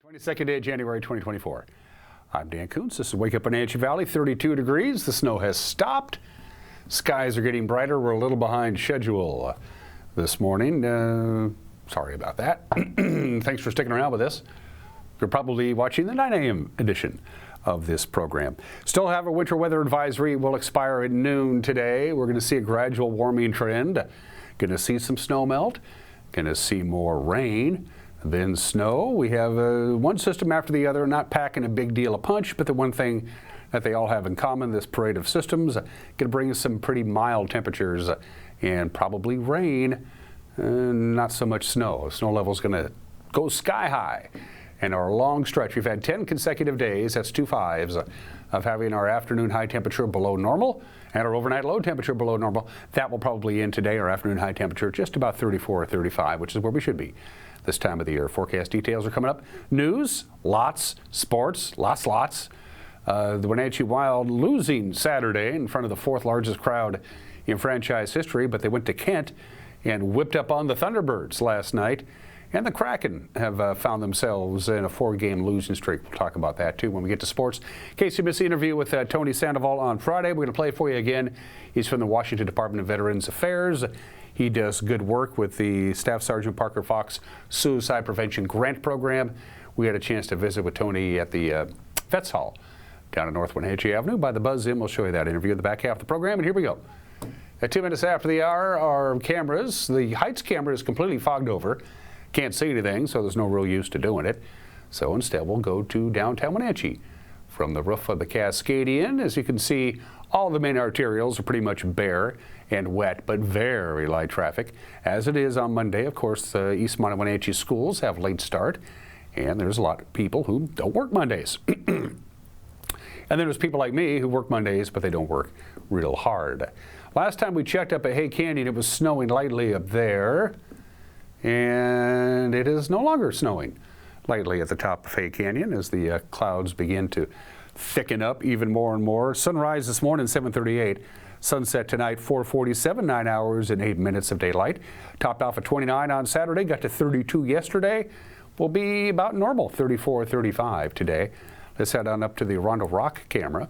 22nd day of January 2024. I'm Dan Kuntz. This is Wake Up Wenatchee Valley, 32 degrees. The snow has stopped. Skies are getting brighter. We're a little behind schedule this morning. Sorry about that. Thanks for sticking around with us. You're probably watching the 9 a.m. edition of this program. Still have a winter weather advisory. Will expire at noon today. We're going to see a gradual warming trend. Going to see some snow melt. Going to see more rain. Then snow. We have one system after the other, not packing a big deal of punch, but the one thing that they all have in common, this parade of systems, going to bring us some pretty mild temperatures and probably rain, not so much snow. Snow level is going to go sky high. And our long stretch, we've had 10 consecutive days, that's 2 5s, of having our afternoon high temperature below normal and our overnight low temperature below normal. That will probably end today, our afternoon high temperature just about 34 or 35, which is where we should be this time of the year. Forecast details are coming up. News, lots. Sports, lots. The Wenatchee Wild losing Saturday in front of the 4th largest crowd in franchise history, but they went to Kent and whipped up on the Thunderbirds last night. And the Kraken have found themselves in a 4-game losing streak. We'll talk about that, too, when we get to sports. In case you missed the interview with Tony Sandoval on Friday, we're going to play it for you again. He's from the Washington Department of Veterans Affairs. He does good work with the Staff Sergeant Parker Fox Suicide Prevention Grant Program. We had a chance to visit with Tony at the Vets Hall down at North Wenatchee Avenue by the Buzz Inn. We'll show you that interview in the back half of the program, and here we go. At 2 minutes after the hour, our cameras, the Heights camera is completely fogged over. Can't see anything, so there's no real use to doing it. So instead, we'll go to downtown Wenatchee. From the roof of the Cascadian, as you can see, all the main arterials are pretty much bare and wet, but very light traffic. As it is on Monday, of course, the East Wenatchee schools have late start, and there's a lot of people who don't work Mondays. And then there's people like me who work Mondays, but they don't work real hard. Last time we checked up at Hay Canyon, it was snowing lightly up there, and it is no longer snowing lightly at the top of Hay Canyon as the clouds begin to thicken up even more and more. Sunrise this morning, 7:38. Sunset tonight, 4:47, 9 hours and 8 minutes of daylight. Topped off at 29 on Saturday, got to 32 yesterday. Will be about normal, 34, 35 today. Let's head on up to the Rondo Rock camera.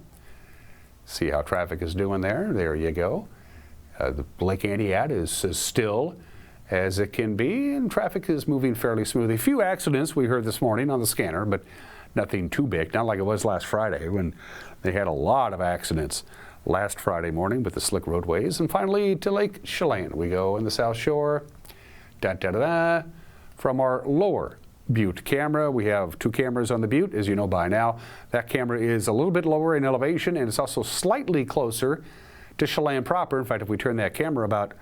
See how traffic is doing there. There you go. The Lake Antioch is as still as it can be, and traffic is moving fairly smoothly. A few accidents we heard this morning on the scanner, but nothing too big, not like it was last Friday when they had a lot of accidents last Friday morning with the slick roadways. And finally to Lake Chelan we go in the South Shore. From our lower Butte camera, we have 2 cameras on the Butte, as you know by now. That camera is a little bit lower in elevation, and it's also slightly closer to Chelan proper. In fact, if we turn that camera about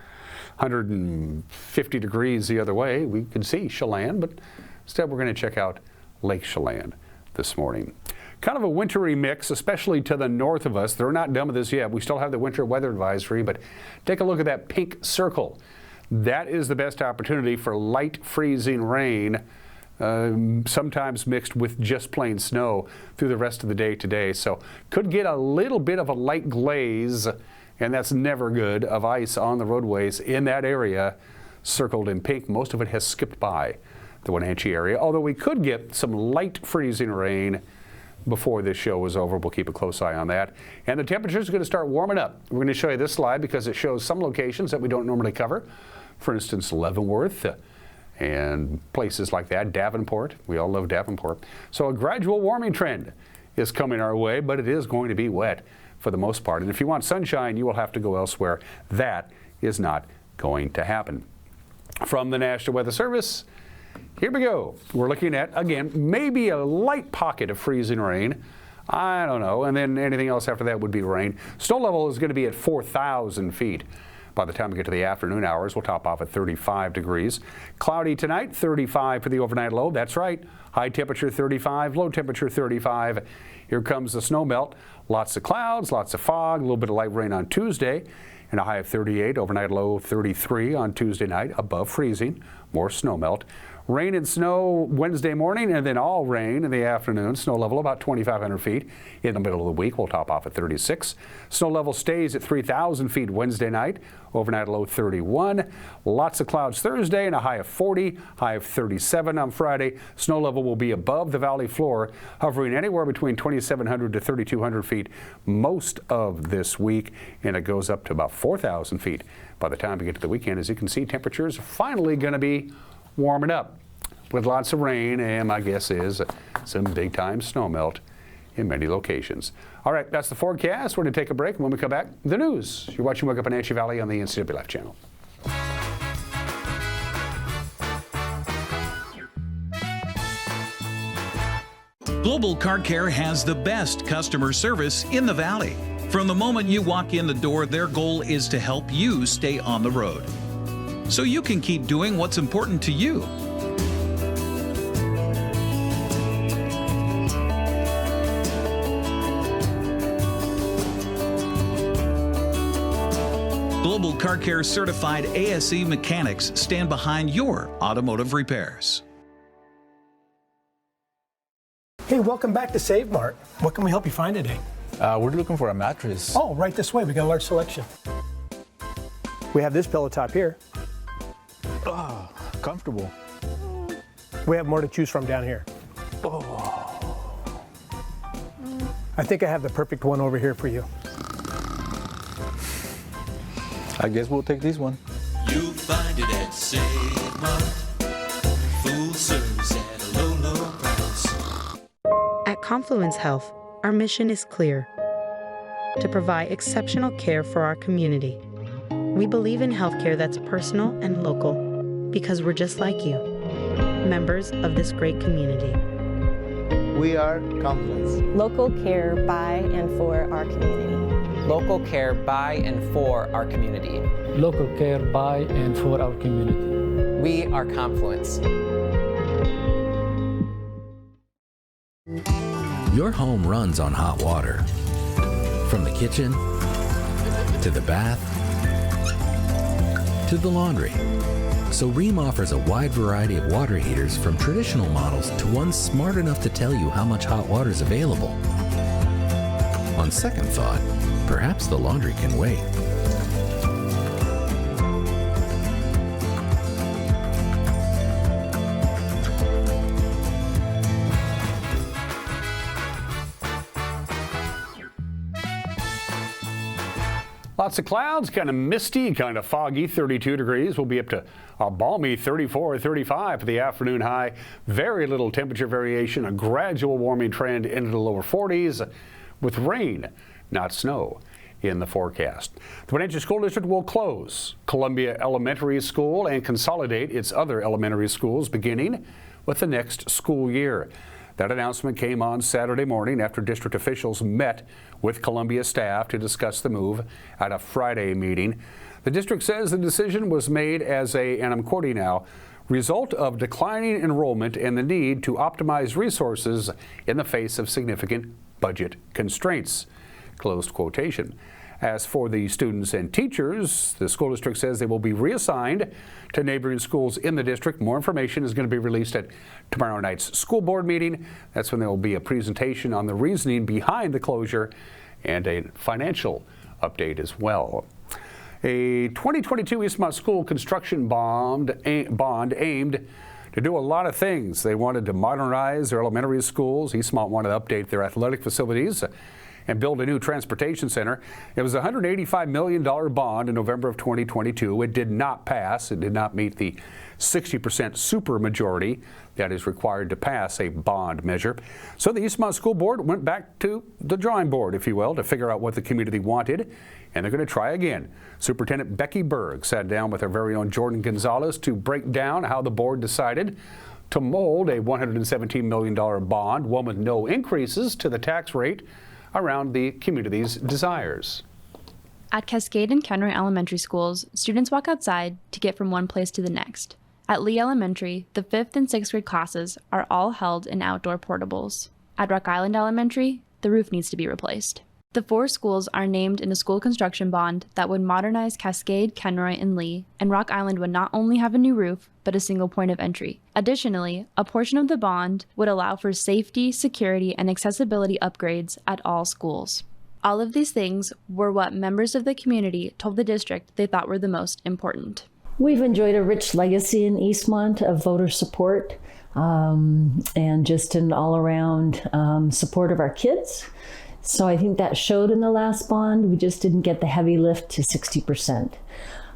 150 degrees the other way, we can see Chelan, but instead we're going to check out Lake Chelan this morning. Kind of a wintry mix, especially to the north of us. They're not done with this yet. We still have the winter weather advisory, but take a look at that pink circle. That is the best opportunity for light freezing rain, sometimes mixed with just plain snow through the rest of the day today. So could get a little bit of a light glaze, and that's never good, of ice on the roadways in that area circled in pink. Most of it has skipped by the Wenatchee area, although we could get some light freezing rain before this show is over. We'll keep a close eye on that. And the temperatures are going to start warming up. We're going to show you this slide because it shows some locations that we don't normally cover. For instance, Leavenworth and places like that, Davenport. We all love Davenport. So a gradual warming trend is coming our way, but it is going to be wet for the most part. And if you want sunshine, you will have to go elsewhere. That is not going to happen. From the National Weather Service, here we go. We're looking at, again, maybe a light pocket of freezing rain. I don't know. And then anything else after that would be rain. Snow level is going to be at 4,000 feet. By the time we get to the afternoon hours, we'll top off at 35 degrees. Cloudy tonight, 35 for the overnight low. That's right. High temperature 35, low temperature 35. Here comes the snow melt. Lots of clouds, lots of fog, a little bit of light rain on Tuesday, and a high of 38, overnight low 33 on Tuesday night, above freezing. More snow melt. Rain and snow Wednesday morning, and then all rain in the afternoon. Snow level about 2,500 feet. In the middle of the week, we'll top off at 36. Snow level stays at 3,000 feet Wednesday night. Overnight low 31. Lots of clouds Thursday and a high of 40, high of 37 on Friday. Snow level will be above the valley floor, hovering anywhere between 2,700 to 3,200 feet most of this week, and it goes up to about 4,000 feet by the time we get to the weekend. As you can see, temperatures are finally going to be warming up with lots of rain, and my guess is some big time snow melt in many locations. All right, that's the forecast. We're going to take a break. When we come back, the news. You're watching Wake Up Wenatchee Valley on the NCW Life channel. Global Car Care has the best customer service in the Valley. From the moment you walk in the door, their goal is to help you stay on the road, so you can keep doing what's important to you. Global Car Care certified ASE mechanics stand behind your automotive repairs. Hey, welcome back to Save Mart. What can we help you find today? We're looking for a mattress. Oh, right this way. We got a large selection. We have this pillow top here. Oh, comfortable. We have more to choose from down here. Oh. I think I have the perfect one over here for you. I guess we'll take this one. You'll find it at Save Mart. Full service at a low, low price. At Confluence Health, our mission is clear: to provide exceptional care for our community. We believe in healthcare that's personal and local because we're just like you, members of this great community. We are Confluence. Local care by and for our community. Local care by and for our community. Local care by and for our community. We are Confluence. Your home runs on hot water. From the kitchen, to the bath, to the laundry. So Rheem offers a wide variety of water heaters, from traditional models to ones smart enough to tell you how much hot water is available. On second thought, perhaps the laundry can wait. Lots of clouds, kind of misty, kind of foggy, 32 degrees. We'll be up to a balmy 34 or 35 for the afternoon high. Very little temperature variation, a gradual warming trend into the lower 40s with rain, not snow, in the forecast. The Wenatchee School District will close Columbia Elementary School and consolidate its other elementary schools beginning with the next school year. That announcement came on Saturday morning after district officials met with Columbia staff to discuss the move at a Friday meeting. The district says the decision was made as a, and I'm quoting now, result of declining enrollment and the need to optimize resources in the face of significant budget constraints. Closed quotation. As for the students and teachers, the school district says they will be reassigned to neighboring schools in the district. More information is going to be released at tomorrow night's school board meeting. That's when there will be a presentation on the reasoning behind the closure and a financial update as well. A 2022 Eastmont School construction bond aimed to do a lot of things. They wanted to modernize their elementary schools. Eastmont wanted to update their athletic facilities and build a new transportation center. It was a $185 million bond in November of 2022. It did not pass. It did not meet the 60% supermajority that is required to pass a bond measure. So the Eastmont School Board went back to the drawing board, if you will, to figure out what the community wanted, and they're going to try again. Superintendent Becky Berg sat down with our very own Jordan Gonzalez to break down how the board decided to mold a $117 million bond, one with no increases to the tax rate, around the community's desires. At Cascade and Kenroy Elementary Schools, students walk outside to get from one place to the next. At Lee Elementary, the 5th and 6th grade classes are all held in outdoor portables. At Rock Island Elementary, the roof needs to be replaced. The 4 schools are named in a school construction bond that would modernize Cascade, Kenroy, and Lee, and Rock Island would not only have a new roof, but a single point of entry. Additionally, a portion of the bond would allow for safety, security, and accessibility upgrades at all schools. All of these things were what members of the community told the district they thought were the most important. We've enjoyed a rich legacy in Eastmont of voter support and just an all-around support of our kids. So I think that showed in the last bond. We just didn't get the heavy lift to 60%.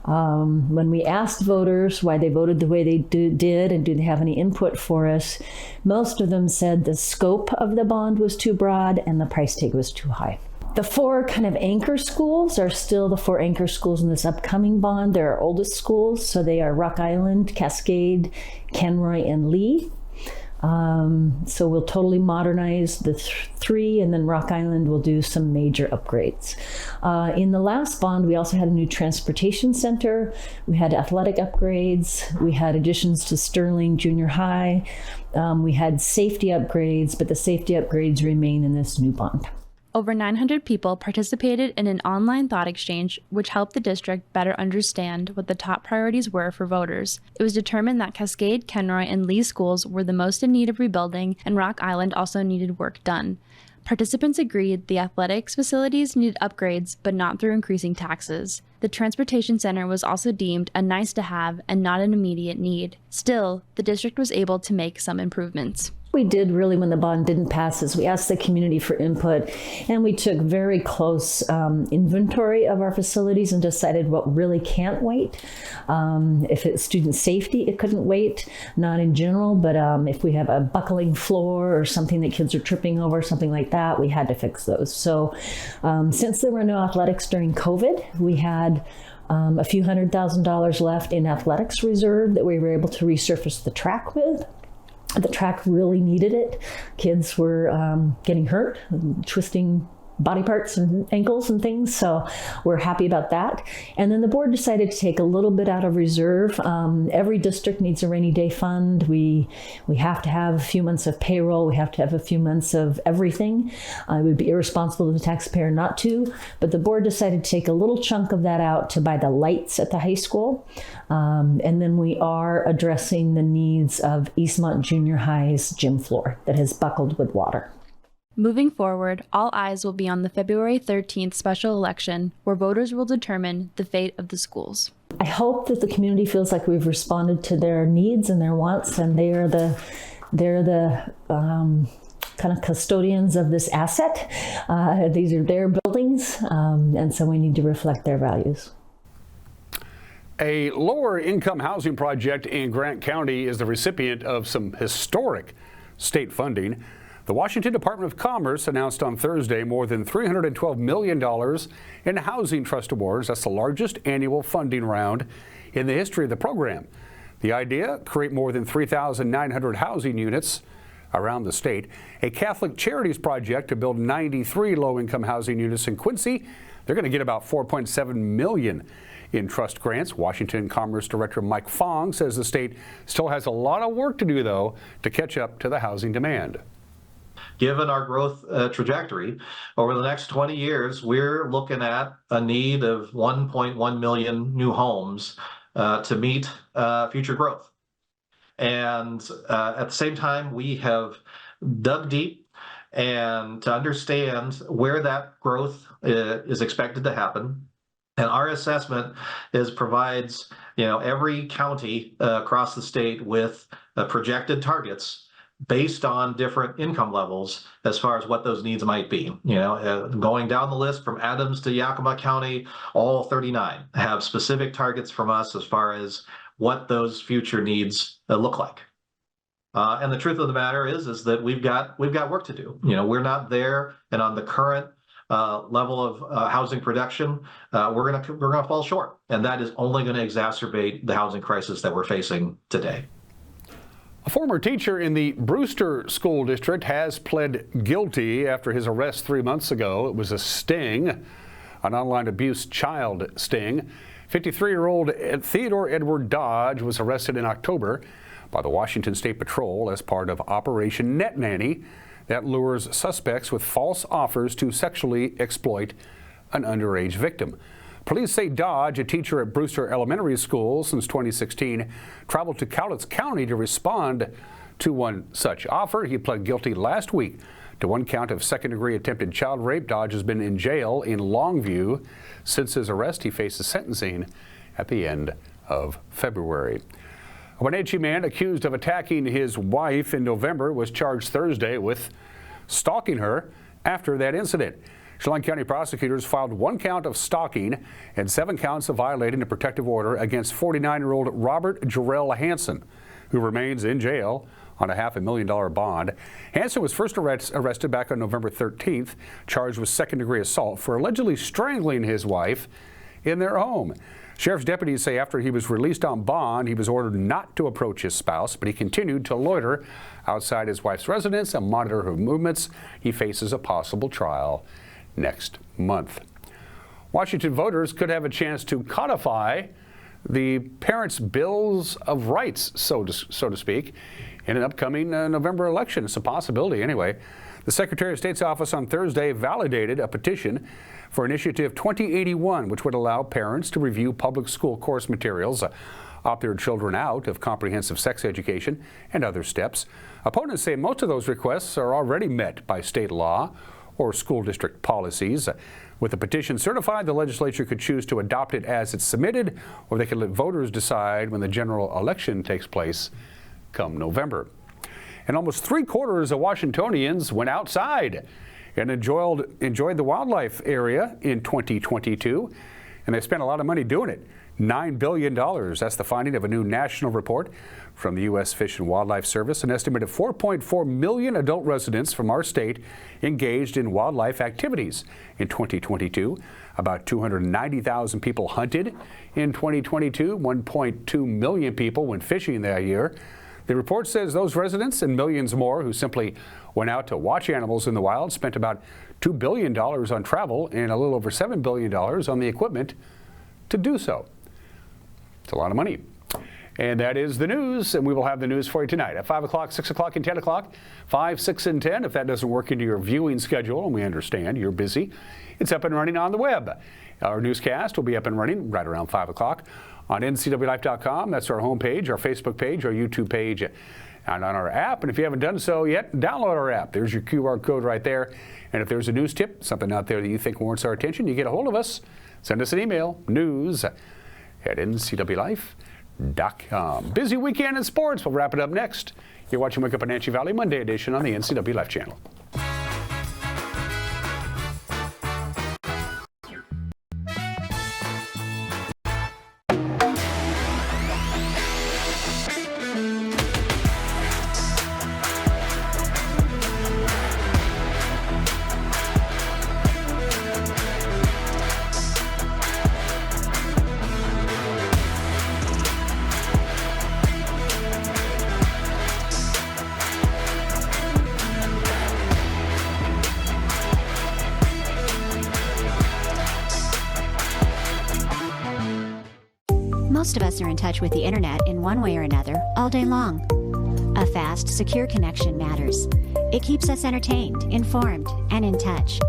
When we asked voters why they voted the way they did and do they have any input for us, most of them said the scope of the bond was too broad and the price tag was too high. The 4 kind of anchor schools are still the 4 anchor schools in this upcoming bond. They're our oldest schools, so they are Rock Island, Cascade, Kenroy, and Lee. So we'll totally modernize the 3, and then Rock Island will do some major upgrades. In the last bond, we also had a new transportation center. We had athletic upgrades. We had additions to Sterling Junior High. We had safety upgrades, but the safety upgrades remain in this new bond. Over 900 people participated in an online thought exchange, which helped the district better understand what the top priorities were for voters. It was determined that Cascade, Kenroy, and Lee schools were the most in need of rebuilding, and Rock Island also needed work done. Participants agreed the athletics facilities needed upgrades, but not through increasing taxes. The transportation center was also deemed a nice-to-have and not an immediate need. Still, the district was able to make some improvements. We did really when the bond didn't pass is we asked the community for input, and we took very close inventory of our facilities and decided what really can't wait. If it's student safety, it couldn't wait, not in general, but if we have a buckling floor or something that kids are tripping over, something like that, we had to fix those. So since there were no athletics during COVID, we had a few $100,000 left in athletics reserve that we were able to resurface the track with. The track really needed it. Kids were getting hurt, twisting body parts and ankles and things, so we're happy about that. And then the board decided to take a little bit out of reserve. Every district needs a rainy day fund. We have to have a few months of payroll. We have to have a few months of everything. It would be irresponsible to the taxpayer not to, but the board decided to take a little chunk of that out to buy the lights at the high school. And then we are addressing the needs of Eastmont Junior High's gym floor that has buckled with water. Moving forward, all eyes will be on the February 13th special election, where voters will determine the fate of the schools. I hope that the community feels like we've responded to their needs and their wants, and they're the kind of custodians of this asset. These are their buildings, and so we need to reflect their values. A lower income housing project in Grant County is the recipient of some historic state funding. The Washington Department of Commerce announced on Thursday more than $312 million in housing trust awards. That's the largest annual funding round in the history of the program. The idea, create more than 3,900 housing units around the state. A Catholic Charities project to build 93 low-income housing units in Quincy. They're going to get about $4.7 million in trust grants. Washington Commerce Director Mike Fong says the state still has a lot of work to do, though, to catch up to the housing demand. Given our growth trajectory, over the next 20 years, we're looking at a need of 1.1 million new homes to meet future growth. And at the same time, we have dug deep and to understand where that growth is expected to happen. And our assessment provides every county across the state with projected targets based on different income levels as far as what those needs might be. Going down the list from Adams to Yakima County, all 39 have specific targets from us as far as what those future needs look like. And the truth of the matter is that we've got work to do. We're not there, and on the current level of housing production, we're gonna fall short, and that is only going to exacerbate the housing crisis that we're facing today. A former teacher in the Brewster School District has pled guilty after his arrest 3 months ago. It was a sting, an online abuse child sting. 53-year-old Theodore Edward Dodge was arrested in October by the Washington State Patrol as part of Operation Net Nanny. that lures suspects with false offers to sexually exploit an underage victim. Police say Dodge, a teacher at Brewster Elementary School since 2016, traveled to Cowlitz County to respond to one such offer. He pled guilty last week to one count of second-degree attempted child rape. Dodge has been in jail in Longview since his arrest. He faces sentencing at the end of February. A Wenatchee man accused of attacking his wife in November was charged Thursday with stalking her after that incident. Chelan County prosecutors filed one count of stalking and 7 counts of violating a protective order against 49-year-old Robert Jarrell Hansen, who remains in jail on a $500,000 bond. Hansen was first arrested back on November 13th, charged with second-degree assault for allegedly strangling his wife in their home. Sheriff's deputies say after he was released on bond, he was ordered not to approach his spouse, but he continued to loiter outside his wife's residence and monitor her movements. He faces a possible trial next month. Washington voters could have a chance to codify the parents' bills of rights, so to speak, in an upcoming November election. It's a possibility anyway. The Secretary of State's office on Thursday validated a petition for Initiative 2081, which would allow parents to review public school course materials, opt their children out of comprehensive sex education, and other steps. Opponents say most of those requests are already met by state law or school district policies. With the petition certified, the legislature could choose to adopt it as it's submitted, or they could let voters decide when the general election takes place come November. And almost 3/4 of Washingtonians went outside and enjoyed the wildlife area in 2022, and they spent a lot of money doing it. $9 billion. That's the finding of a new national report from the U.S. Fish and Wildlife Service. An estimated 4.4 million adult residents from our state engaged in wildlife activities in 2022. About 290,000 people hunted in 2022. 1.2 million people went fishing that year. The report says those residents and millions more who simply went out to watch animals in the wild spent about $2 billion on travel and a little over $7 billion on the equipment to do so. It's a lot of money. And that is the news, and we will have the news for you tonight at 5 o'clock, 6 o'clock, and 10 o'clock, 5, 6, and 10. If that doesn't work into your viewing schedule, and we understand you're busy, it's up and running on the web. Our newscast will be up and running right around 5 o'clock on ncwlife.com. That's our homepage, our Facebook page, our YouTube page, and on our app. And if you haven't done so yet, download our app. There's your QR code right there. And if there's a news tip, something out there that you think warrants our attention, you get a hold of us. Send us an email, news@ncwlife.com. Busy weekend in sports. We'll wrap it up next. You're watching Wake Up in Wenatchee Valley, Monday edition on the NCW Life channel. Most of us are in touch with the internet in one way or another all day long. A fast, secure connection matters. It keeps us entertained, informed, and in touch.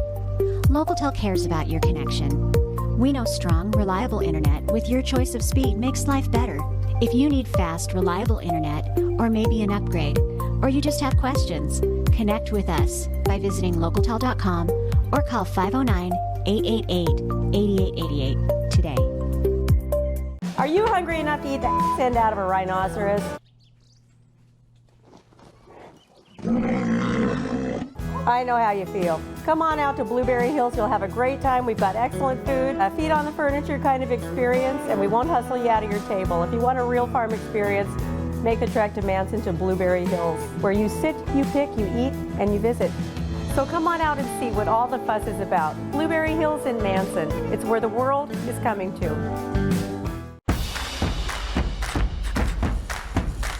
Localtel cares about your connection. We know strong, reliable internet with your choice of speed makes life better. If you need fast, reliable internet, or maybe an upgrade, or you just have questions, connect with us by visiting localtel.com or call 509-888-8888 today. Are you hungry enough to eat the end out of a rhinoceros? I know how you feel. Come on out to Blueberry Hills. You'll have a great time. We've got excellent food, a feet on the furniture kind of experience, and we won't hustle you out of your table. If you want a real farm experience, make the trek to Manson to Blueberry Hills, where you sit, you pick, you eat, and you visit. So come on out and see what all the fuss is about. Blueberry Hills in Manson. It's where the world is coming to.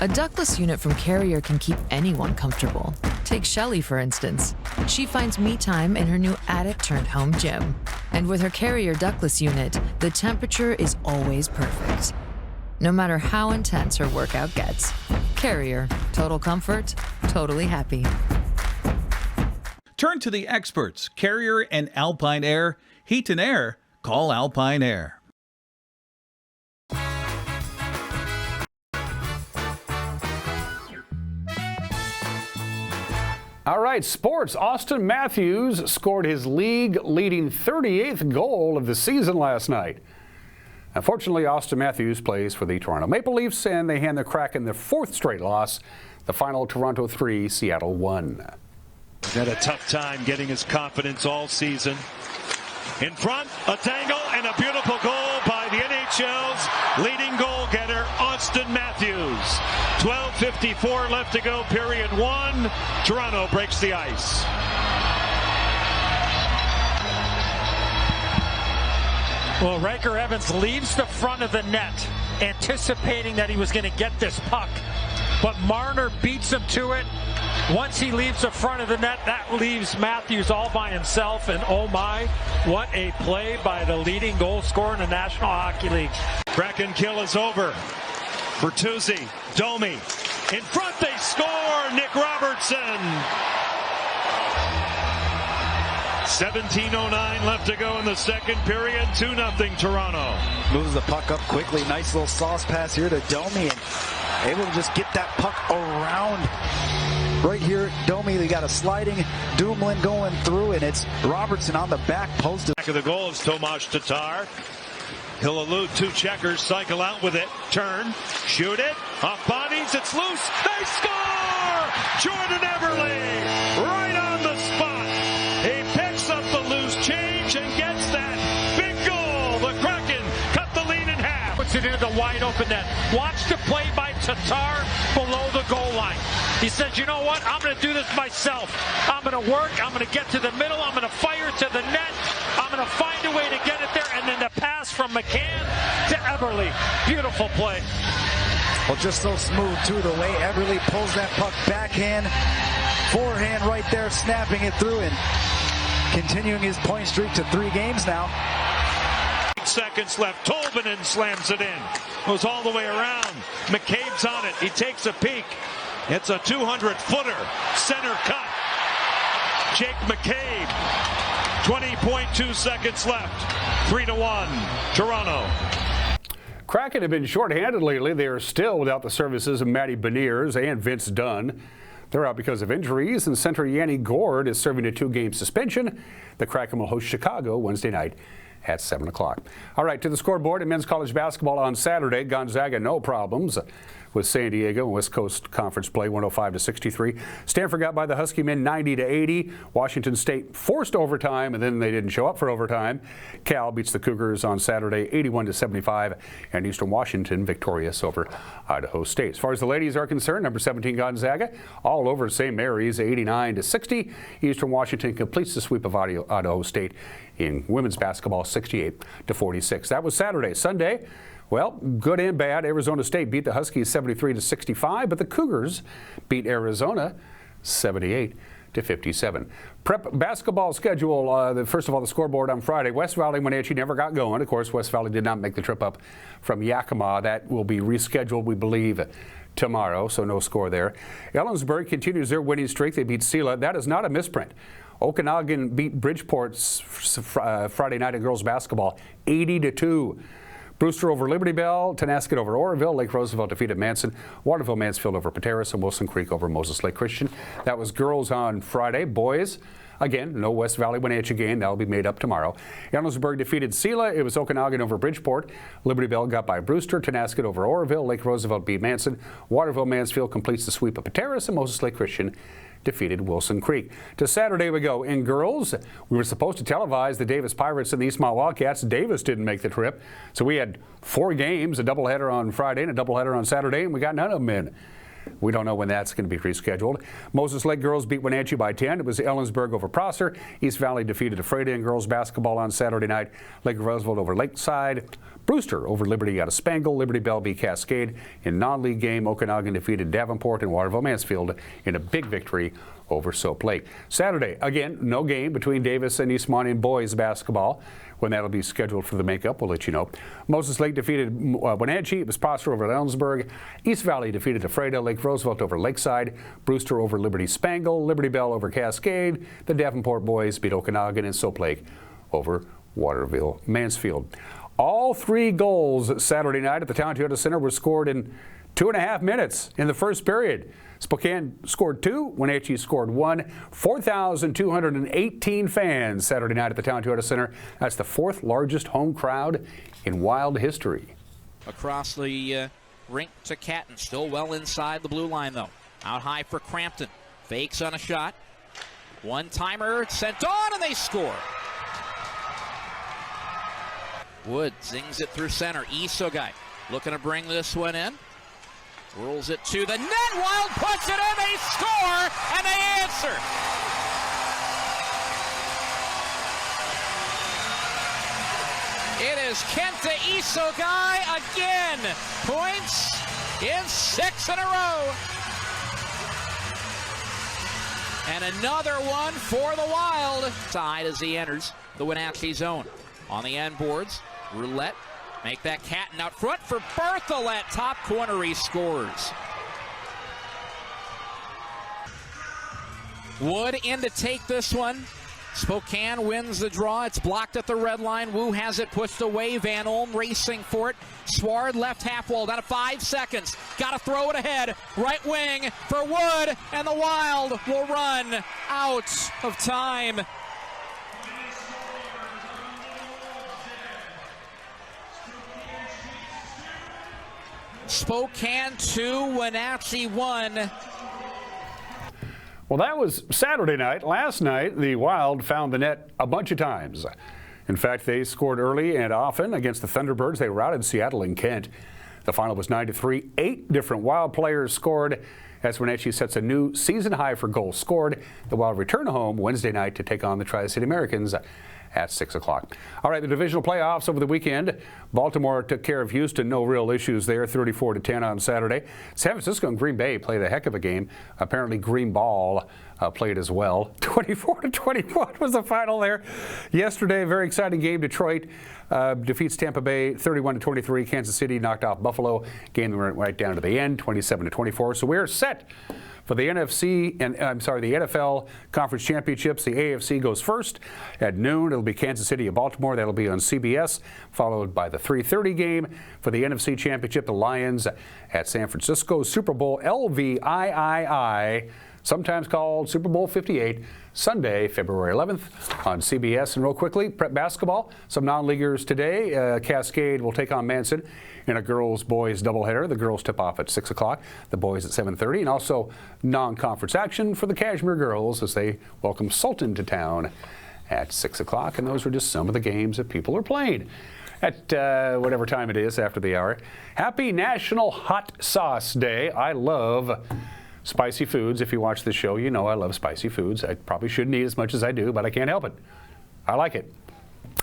A ductless unit from Carrier can keep anyone comfortable. Take Shelly, for instance. She finds me time in her new attic-turned-home gym. And with her Carrier ductless unit, the temperature is always perfect. No matter how intense her workout gets. Carrier. Total comfort, totally happy. Turn to the experts, Carrier and Alpine Air. Heat and air, call Alpine Air. All right, sports. Austin Matthews scored his league-leading 38th goal of the season last night. Unfortunately, Austin Matthews plays for the Toronto Maple Leafs, and they hand the Kraken their 4th straight loss. The final, Toronto 3, Seattle 1. He's had a tough time getting his confidence all season. In front, a dangle, and a beautiful goal by the NHL's leading goal-getter, Austin Matthews. 12:54 left to go, period 1. Toronto breaks the ice. Well, Riker Evans leaves the front of the net, anticipating that he was going to get this puck. But Marner beats him to it. Once he leaves the front of the net, that leaves Matthews all by himself. And oh my, what a play by the leading goal scorer in the National Hockey League. Kraken kill is over. Bertuzzi, Domi. In front they score, Nick Robertson. 17:09 left to go in the second period. 2-0 Toronto. Moves the puck up quickly. Nice little sauce pass here to Domi, and able to just get that puck around. Right here, Domi, they got a sliding Dumoulin going through, and it's Robertson on the back post. Back of the goal is Tomas Tatar. He'll elude 2 checkers, cycle out with it, turn, shoot it, off bodies, it's loose, they score! Jordan Everly, right on the spot. He picks up the loose change and gets that big goal. The Kraken cut the lead in half. Puts it into the wide open net. Watch the play by Tatar below the goal line. He says, you know what, I'm going to do this myself. I'm going to work, I'm going to get to the middle, I'm going to fire to the net, I'm going to find a way to get it there, and then the pass from McCann to Everly. Beautiful play. Well, just so smooth, too, the way Everly pulls that puck backhand, forehand right there, snapping it through and continuing his point streak to 3 games now. 8 seconds left. Tolvanen slams it in. Goes all the way around. McCabe's on it. He takes a peek. It's a 200-footer. Center cut. Jake McCabe. 20.2 seconds left. 3-1. Toronto. Kraken have been shorthanded lately. They are still without the services of Matty Beniers and Vince Dunn. They're out because of injuries, and center Yanni Gourde is serving a 2-game suspension. The Kraken will host Chicago Wednesday night at 7 o'clock. All right, to the scoreboard in men's college basketball on Saturday. Gonzaga, no problems with San Diego in West Coast Conference play, 105-63. Stanford got by the Husky men 90-80. Washington State forced overtime, and then they didn't show up for overtime. Cal beats the Cougars on Saturday 81-75, and Eastern Washington victorious over Idaho State. As far as the ladies are concerned, number 17 Gonzaga all over St. Mary's 89-60. Eastern Washington completes the sweep of Idaho State in women's basketball 68-46. That was Saturday. Sunday, well, good and bad. Arizona State beat the Huskies 73-65, but the Cougars beat Arizona 78-57. Prep basketball schedule, first of all, the scoreboard on Friday. West Valley, Wenatchee never got going. Of course, West Valley did not make the trip up from Yakima. That will be rescheduled, we believe, tomorrow, so no score there. Ellensburg continues their winning streak. They beat Sela. That is not a misprint. Okanagan beat Bridgeport's Friday night in girls basketball 80-2. Brewster over Liberty Bell, Tenasket over Oroville, Lake Roosevelt defeated Manson, Waterville Mansfield over Pateros, and Wilson Creek over Moses Lake Christian. That was girls on Friday. Boys, again, no West Valley Wenatchee game. That will be made up tomorrow. Ellensburg defeated Sela. It was Okanagan over Bridgeport. Liberty Bell got by Brewster, Tenasket over Oroville, Lake Roosevelt beat Manson, Waterville Mansfield completes the sweep of Pateros, and Moses Lake Christian defeated Wilson Creek. To Saturday we go. In girls, we were supposed to televise the Davis Pirates and the Eastmont Wildcats. Davis didn't make the trip, so we had 4 games, a doubleheader on Friday and a doubleheader on Saturday, and we got none of them in. We don't know when that's going to be rescheduled. Moses Lake girls beat Wenatchee by 10. It was Ellensburg over Prosser. East Valley defeated Ephrata in girls basketball on Saturday night. Lake Roosevelt over Lakeside. Brewster over Liberty out of Spangle. Liberty Bell beat Cascade. In non-league game, Okanagan defeated Davenport and Waterville Mansfield in a big victory over Soap Lake. Saturday, again, no game between Davis and Eastmont in boys basketball. when that'll be scheduled for the makeup, we'll let you know. Moses Lake defeated Wenatchee. It was Prosser over Ellensburg. East Valley defeated Ephrata. Lake Roosevelt over Lakeside. Brewster over Liberty Spangle. Liberty Bell over Cascade. The Davenport boys beat Okanagan, and Soap Lake over Waterville Mansfield. All 3 goals Saturday night at the Town Toyota Center were scored in 2.5 minutes in the first period. Spokane scored 2, Wenatchee scored 1. 4,218 fans Saturday night at the Town Toyota Center. That's the 4th largest home crowd in Wild history. Across the rink to Catton, still well inside the blue line though. Out high for Crampton, fakes on a shot. One-timer sent on and they score. Wood zings it through center. Isogai looking to bring this one in. Rolls it to the net. Wild puts it in. They score and they answer. It is Kenta Isogai again. Points in 6 in a row. And another one for the Wild. Side as he enters the Wenatchee zone. On the end boards, Roulette. Make that Catton out front for Berthelette. Top corner, he scores. Wood in to take this one. Spokane wins the draw. It's blocked at the red line. Wu has it pushed away. Van Olm racing for it. Sward left half wall down to 5 seconds. Got to throw it ahead. Right wing for Wood, and the Wild will run out of time. Spokane 2, Wenatchee 1. Well, that was Saturday night. Last night, the Wild found the net a bunch of times. In fact, they scored early and often against the Thunderbirds. They routed Seattle and Kent. The final was 9-3. 8 different Wild players scored as Wenatchee sets a new season high for goals scored. The Wild return home Wednesday night to take on the Tri-City Americans at 6 o'clock. All right, the divisional playoffs over the weekend. Baltimore took care of Houston. No real issues there, 34-10 on Saturday. San Francisco and Green Bay played a heck of a game. Apparently Green Ball played as well. 24-21 was the final there. Yesterday, a very exciting game. Detroit defeats Tampa Bay 31-23. Kansas City knocked off Buffalo. Game went right down to the end, 27-24. So we're set for the the NFL Conference Championships. The AFC goes first at noon. It'll be Kansas City and Baltimore. That'll be on CBS, followed by the 3:30 game for the NFC Championship. The Lions at San Francisco. Super Bowl LVIII, sometimes called Super Bowl 58, Sunday, February 11th on CBS. And real quickly, prep basketball. Some non-leaguers today. Cascade will take on Manson in a girls-boys doubleheader. The girls tip off at 6 o'clock, the boys at 7:30, and also non-conference action for the Cashmere girls as they welcome Sultan to town at 6 o'clock. And those are just some of the games that people are playing at whatever time it is after the hour. Happy National Hot Sauce Day. I love spicy foods. If you watch the show, you know I love spicy foods. I probably shouldn't eat as much as I do, but I can't help it. I like it.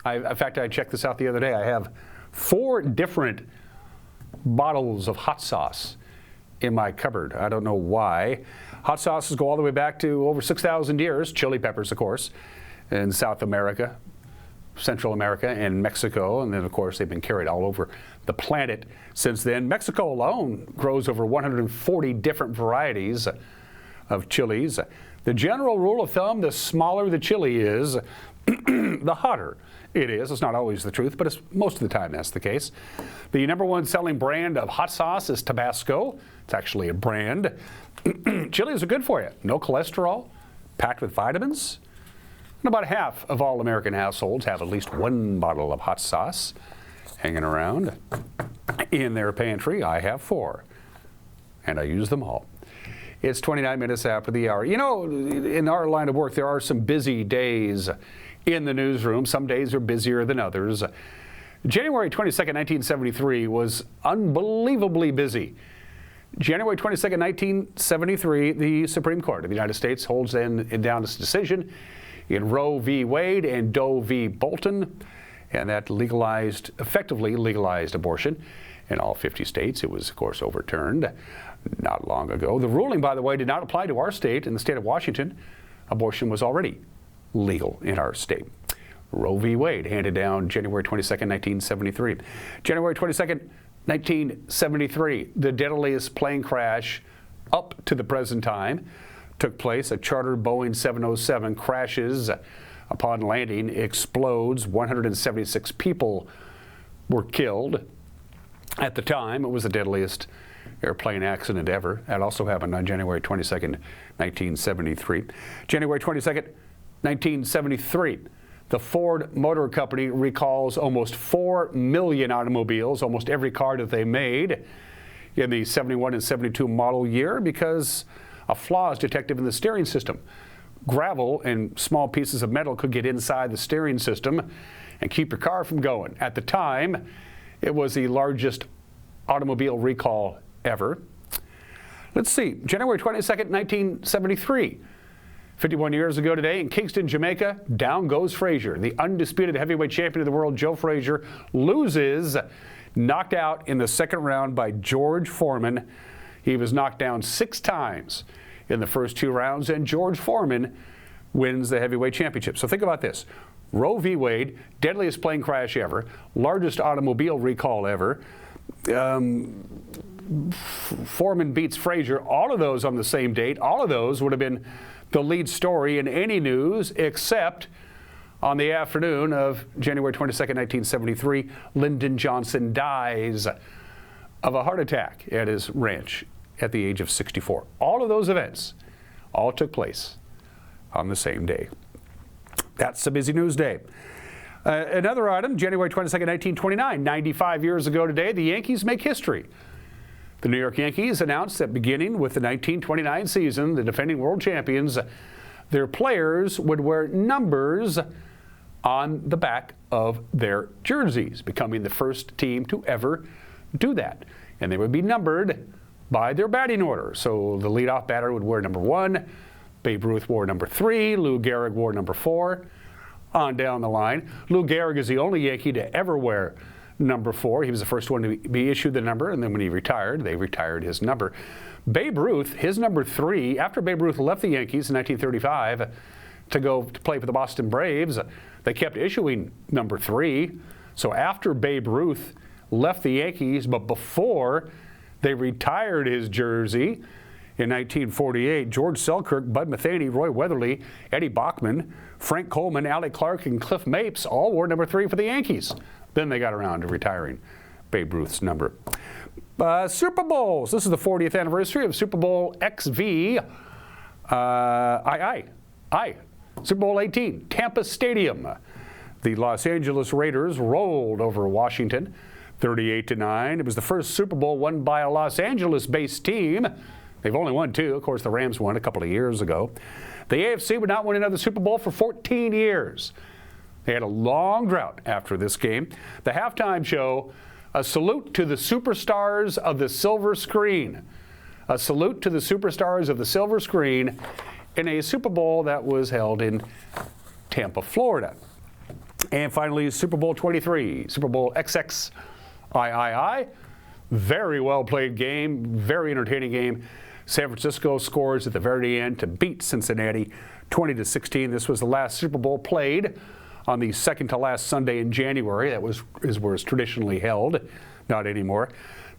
In fact, I checked this out the other day. I have 4 different bottles of hot sauce in my cupboard. I don't know why. Hot sauces go all the way back to over 6,000 years. Chili peppers, of course, in South America, Central America, and Mexico. And then, of course, they've been carried all over the planet since then. Mexico alone grows over 140 different varieties of chilies. The general rule of thumb, the smaller the chili is, the hotter it is. It's not always the truth, but it's most of the time that's the case. The #1 selling brand of hot sauce is Tabasco. It's actually a brand. Chilies are good for you. No cholesterol, packed with vitamins. And about half of all American households have at least 1 bottle of hot sauce hanging around in their pantry. I have 4, and I use them all. It's 29 minutes after the hour. You know, in our line of work, there are some busy days in the newsroom. Some days are busier than others. January 22nd, 1973 was unbelievably busy. January 22nd, 1973, the Supreme Court of the United States holds down its decision in Roe v. Wade and Doe v. Bolton, and that effectively legalized abortion in all 50 states. It was, of course, overturned not long ago. The ruling, by the way, did not apply to our state. In the state of Washington, abortion was already legal in our state. Roe v. Wade, handed down January 22nd, 1973. January 22nd, 1973, the deadliest plane crash up to the present time took place. A chartered Boeing 707 crashes. Upon landing, explodes. 176 people were killed. At the time, it was the deadliest airplane accident ever. That also happened on January 22nd, 1973. January 22nd, 1973, the Ford Motor Company recalls almost 4 million automobiles, almost every car that they made in the 71 and 72 model year, because a flaw is detected in the steering system. Gravel and small pieces of metal could get inside the steering system and keep your car from going. At the time, it was the largest automobile recall ever. Let's see, January 22nd, 1973. 51 years ago today in Kingston, Jamaica, down goes Frazier. The undisputed heavyweight champion of the world, Joe Frazier, loses, knocked out in the second round by George Foreman. He was knocked down 6 times in the first 2 rounds, and George Foreman wins the heavyweight championship. So think about this. Roe v. Wade, deadliest plane crash ever, largest automobile recall ever. Foreman beats Frazier, all of those on the same date. All of those would have been the lead story in any news except on the afternoon of January 22nd, 1973, Lyndon Johnson dies of a heart attack at his ranch at the age of 64. All of those events all took place on the same day. That's a busy news day. Another item, January 22nd, 1929, 95 years ago today, the Yankees make history. The New York Yankees announced that beginning with the 1929 season, the defending world champions, their players would wear numbers on the back of their jerseys, becoming the first team to ever do that. And they would be numbered by their batting order. So the leadoff batter would wear number 1, Babe Ruth wore number 3, Lou Gehrig wore number 4, on down the line. Lou Gehrig is the only Yankee to ever wear number 4. He was the first one to be issued the number, and then when he retired, they retired his number. Babe Ruth, his number 3, after Babe Ruth left the Yankees in 1935 to go to play for the Boston Braves, they kept issuing number 3. So after Babe Ruth left the Yankees, but before they retired his jersey in 1948, George Selkirk, Bud Metheny, Roy Weatherly, Eddie Bachman, Frank Coleman, Alec Clark, and Cliff Mapes all wore number 3 for the Yankees. Then they got around to retiring Babe Ruth's number. Super Bowls. This is the 40th anniversary of Super Bowl XV. Super Bowl 18, Tampa Stadium. The Los Angeles Raiders rolled over Washington 38-9. It was the first Super Bowl won by a Los Angeles-based team. They've only won 2. Of course, the Rams won a couple of years ago. The AFC would not win another Super Bowl for 14 years. They had a long drought after this game. The halftime show, a salute to the superstars of the silver screen. A salute to the superstars of the silver screen in a Super Bowl that was held in Tampa, Florida. And finally, Super Bowl 23, Super Bowl XXIII. Very well played game, very entertaining game. San Francisco scores at the very end to beat Cincinnati 20-16. This was the last Super Bowl played on the second to last Sunday in January. That is where it's traditionally held, not anymore.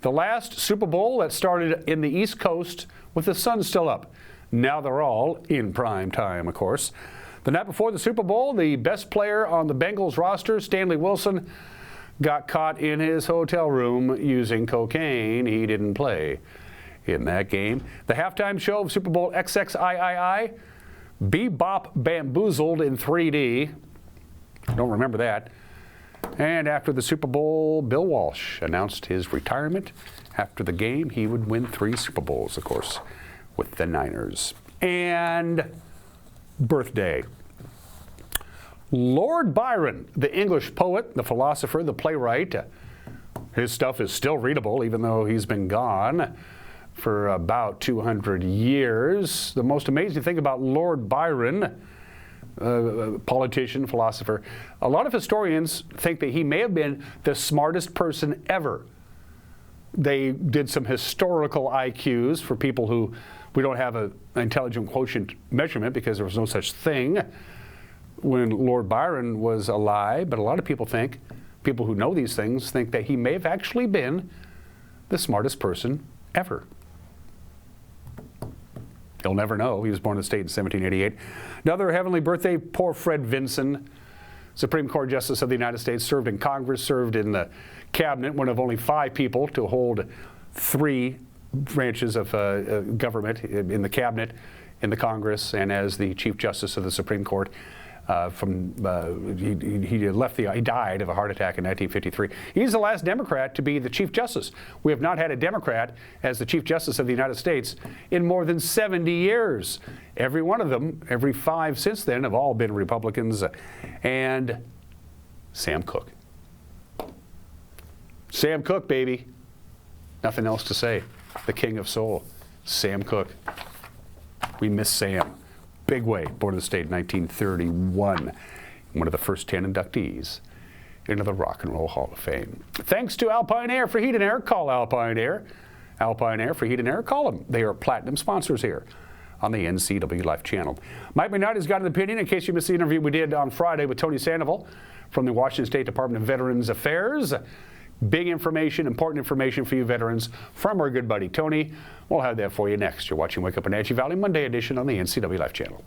The last Super Bowl that started in the East Coast with the sun still up. Now they're all in prime time, of course. The night before the Super Bowl, the best player on the Bengals roster, Stanley Wilson, got caught in his hotel room using cocaine. He didn't play in that game. The halftime show of Super Bowl XXIII, Bebop Bamboozled in 3D. Don't remember that. And after the Super Bowl, Bill Walsh announced his retirement. After the game, he would win 3 Super Bowls, of course, with the Niners. And birthday. Lord Byron, the English poet, the philosopher, the playwright. His stuff is still readable, even though he's been gone for about 200 years. The most amazing thing about Lord Byron, politician, philosopher, a lot of historians think that he may have been the smartest person ever. They did some historical IQs for people who, we don't have an intelligent quotient measurement because there was no such thing. when Lord Byron was alive, but a lot of people think, people who know these things, think that he may have actually been the smartest person ever. You'll never know. He was born in the state in 1788. Another heavenly birthday, poor Fred Vinson, Supreme Court Justice of the United States, served in Congress, served in the cabinet, one of only 5 people to hold 3 branches of government in the cabinet, in the Congress, and as the Chief Justice of the Supreme Court. He died of a heart attack in 1953. He's the last Democrat to be the Chief Justice. We have not had a Democrat as the Chief Justice of the United States in more than 70 years. Every one of them, every 5 since then, have all been Republicans. And Sam Cooke. Sam Cooke, baby. Nothing else to say. The king of soul, Sam Cooke. We miss Sam. Big way, born in the state in 1931. One of the first 10 inductees into the Rock and Roll Hall of Fame. Thanks to Alpine Air for heat and air. Call Alpine Air. Alpine Air for heat and air. Call them. They are platinum sponsors here on the NCW Life channel. Mike McKnight has got an opinion in case you missed the interview we did on Friday with Tony Sandoval from the Washington State Department of Veterans Affairs. Big information, important information for you veterans from our good buddy Tony. We'll have that for you next. You're watching Wake Up Wenatchee Valley Monday edition on the NCW Life channel.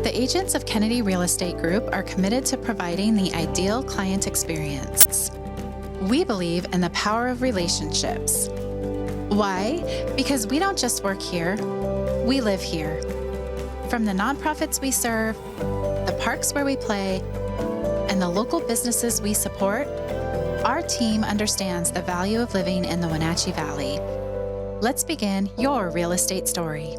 The agents of Kennedy Real Estate Group are committed to providing the ideal client experience. We believe in the power of relationships. Why? Because we don't just work here, we live here. From the nonprofits we serve, the parks where we play, and the local businesses we support, our team understands the value of living in the Wenatchee Valley. Let's begin your real estate story.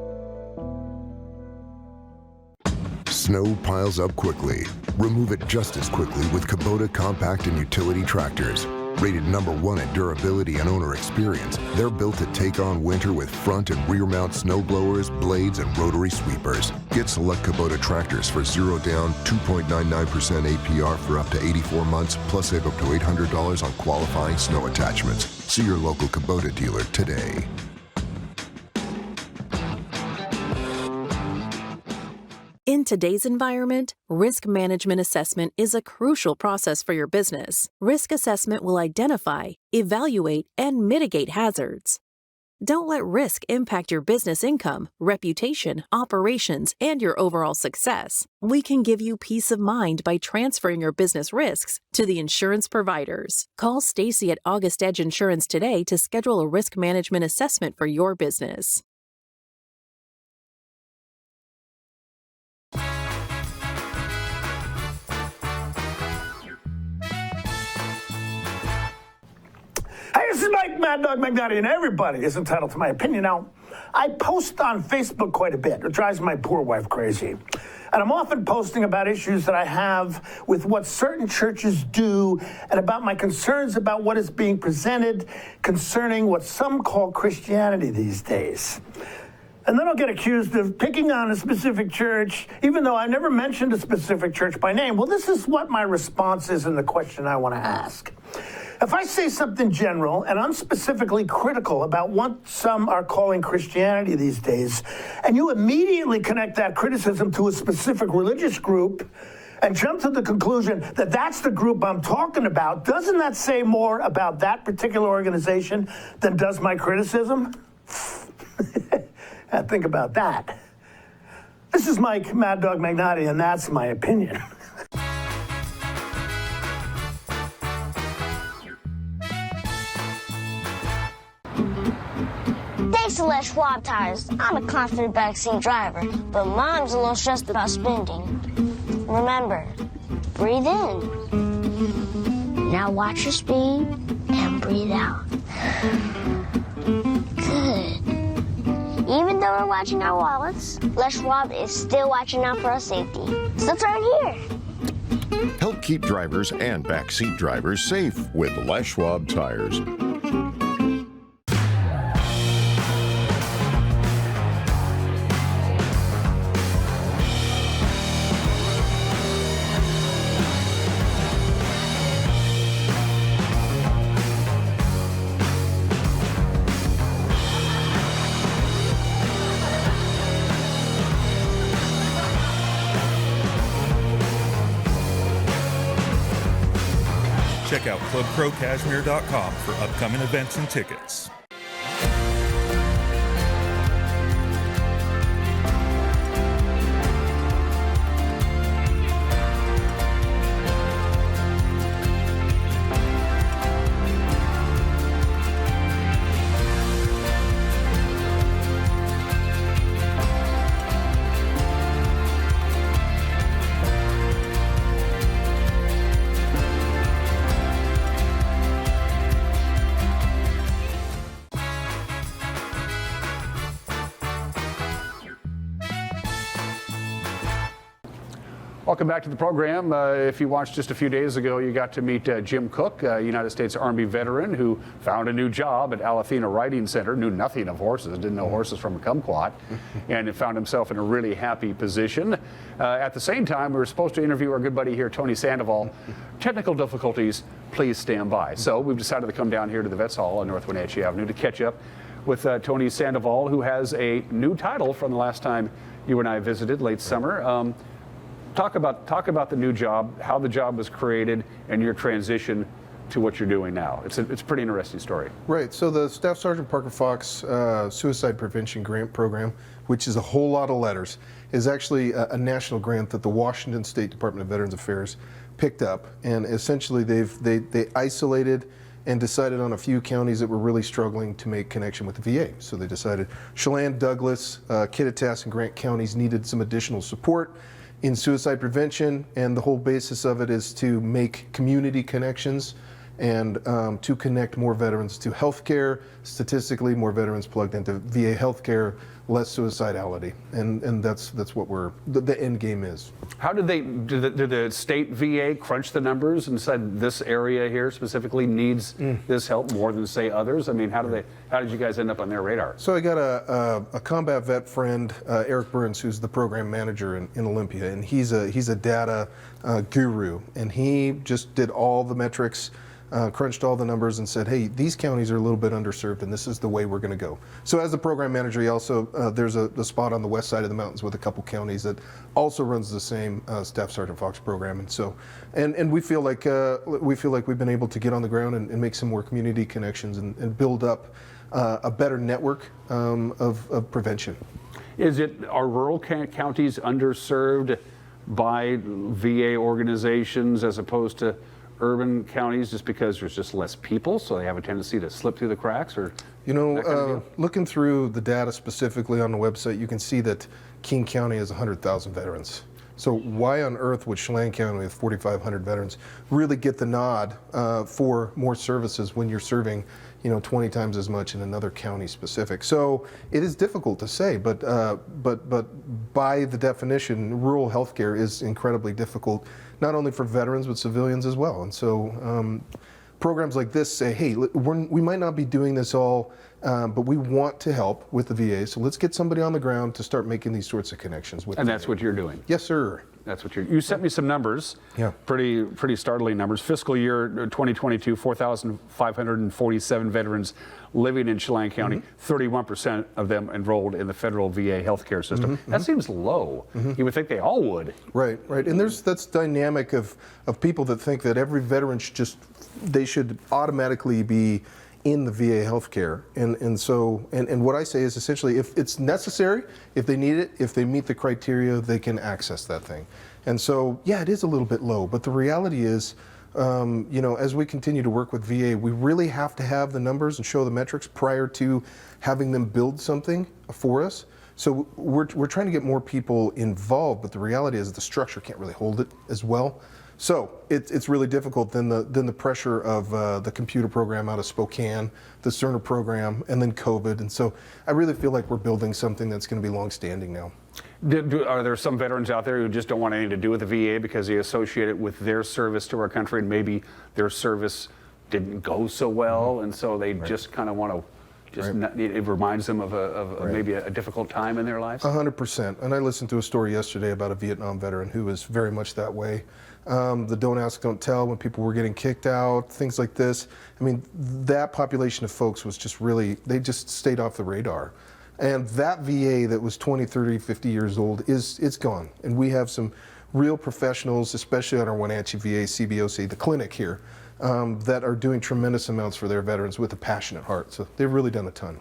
Snow piles up quickly. Remove it just as quickly with Kubota compact and utility tractors. Rated #1 in durability and owner experience, they're built to take on winter with front and rear mount snow blowers, blades, and rotary sweepers. Get select Kubota tractors for 0 down, 2.99% APR for up to 84 months, plus save up to $800 on qualifying snow attachments. See your local Kubota dealer today. In today's environment, risk management assessment is a crucial process for your business. Risk assessment will identify, evaluate, and mitigate hazards. Don't let risk impact your business income, reputation, operations, and your overall success. We can give you peace of mind by transferring your business risks to the insurance providers. Call Stacy at August Edge Insurance today to schedule a risk management assessment for your business. Hey, this is Mike Mad Dog McNutty, and everybody is entitled to my opinion. Now, I post on Facebook quite a bit. It drives my poor wife crazy. And I'm often posting about issues that I have with what certain churches do and about my concerns about what is being presented concerning what some call Christianity these days. And then I'll get accused of picking on a specific church, even though I never mentioned a specific church by name. Well, this is what my response is in the question I want to ask. If I say something general and unspecifically critical about what some are calling Christianity these days, and you immediately connect that criticism to a specific religious group and jump to the conclusion that that's the group I'm talking about, doesn't that say more about that particular organization than does my criticism? Think about that. This is Mike Mad Dog McNutty, and that's my opinion. Thanks to Les Schwab Tires, I'm a confident backseat driver, but Mom's a little stressed about spending. Remember, breathe in. Now watch your speed and breathe out. Good. Even though we're watching our wallets, Les Schwab is still watching out for our safety. So turn here. Help keep drivers and backseat drivers safe with Les Schwab Tires. check out clubprocashmere.com for upcoming events and tickets. Welcome back to the program. If you watched just a few days ago, you got to meet Jim Cook, a United States Army veteran who found a new job at Alathina Riding Center, knew nothing of horses, didn't know horses from a kumquat, and found himself in a really happy position. At the same time, we were supposed to interview our good buddy here, Tony Sandoval. Technical difficulties, please stand by. So we've decided to come down here to the Vets Hall on North Wenatchee Avenue to catch up with Tony Sandoval, who has a new title from the last time you and I visited late summer. Talk about the new job, how the job was created, and your transition to what you're doing now. It's a pretty interesting story. Right. So the Staff Sergeant Parker Fox Suicide Prevention Grant Program, which is a whole lot of letters, is actually a national grant that the Washington State Department of Veterans Affairs picked up, and essentially they isolated and decided on a few counties that were really struggling to make connection with the VA. So they decided Chelan, Douglas, Kittitas, and Grant counties needed some additional support in suicide prevention, and the whole basis of it is to make community connections and to connect more veterans to healthcare. Statistically, more veterans plugged into VA healthcare, less suicidality, and that's what the end game is. How did did the state VA crunch the numbers and said this area here specifically needs this help more than say others? I mean, how did you guys end up on their radar? So I got a combat vet friend, Eric Burns, who's the program manager in Olympia, and he's a data guru, and he just did all the metrics. Crunched all the numbers and said, hey, these counties are a little bit underserved and this is the way we're going to go. So as the program manager, he also, there's a spot on the west side of the mountains with a couple counties that also runs the same Staff Sergeant Fox program. And so, and we feel like we've been able to get on the ground and make some more community connections and build up a better network of prevention. Are rural counties underserved by VA organizations as opposed to urban counties just because there's just less people, so they have a tendency to slip through the cracks? Or looking through the data specifically on the website, you can see that King County has 100,000 veterans. So why on earth would Chelan County with 4,500 veterans really get the nod for more services when you're serving 20 times as much in another county specific? So it is difficult to say, but by the definition, rural healthcare is incredibly difficult, not only for veterans but civilians as well. And so programs like this say, hey, we might not be doing this all, but we want to help with the VA, so let's get somebody on the ground to start making these sorts of connections with. And that's what you're doing? Yes, sir. That's what you sent me some numbers. Yeah. Pretty startling numbers. Fiscal year 2022, 4,547 veterans living in Chelan County. 31% of them enrolled in the federal VA healthcare system. That seems low. You would think they all would. Right. And that's dynamic of people that think that every veteran should automatically be in the VA healthcare, and what I say is essentially, if it's necessary, if they need it, if they meet the criteria, they can access that thing. And so, yeah, it is a little bit low, but the reality is, as we continue to work with VA, we really have to have the numbers and show the metrics prior to having them build something for us. So we're trying to get more people involved, but the reality is the structure can't really hold it as well. So it's really difficult than the pressure of the computer program out of Spokane, the Cerner program, and then COVID. And so I really feel like we're building something that's going to be long-standing now. Are there some veterans out there who just don't want anything to do with the VA because they associate it with their service to our country, and maybe their service didn't go so well, and so they just kind of want to it reminds them of maybe a difficult time in their lives? 100%. And I listened to a story yesterday about a Vietnam veteran who was very much that way. The don't ask, don't tell, when people were getting kicked out, things like this. I mean, that population of folks was just they just stayed off the radar. And that VA that was 20, 30, 50 years old, it's gone. And we have some real professionals, especially on our Wenatchee VA CBOC, the clinic here, that are doing tremendous amounts for their veterans with a passionate heart. So they've really done a ton.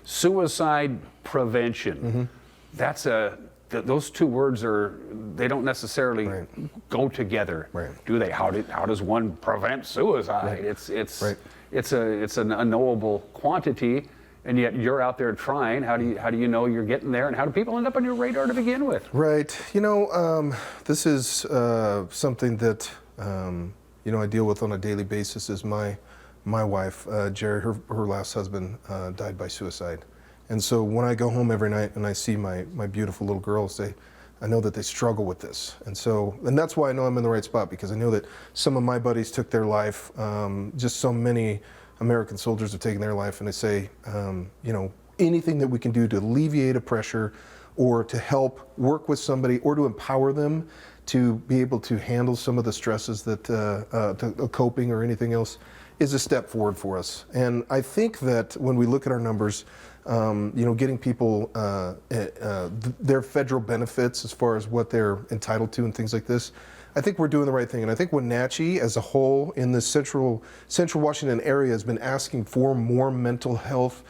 Suicide prevention. That's those two words they don't necessarily go together, do they? How does one prevent suicide? It's an unknowable quantity, and yet you're out there trying. How do you know you're getting there, and how do people end up on your radar to begin with? Right. You know, this is something that you know, I deal with on a daily basis. Is my wife, Jerry, her last husband died by suicide. And so when I go home every night and I see my beautiful little girls, I know that they struggle with this. And that's why I know I'm in the right spot, because I know that some of my buddies took their life. Just so many American soldiers have taken their life, and I say, you know, anything that we can do to alleviate a pressure or to help work with somebody or to empower them to be able to handle some of the stresses that coping or anything else is a step forward for us. And I think that when we look at our numbers, you know, getting people their federal benefits as far as what they're entitled to and things like this, I think we're doing the right thing. And I think Wenatchee as a whole in the central Washington area has been asking for more mental health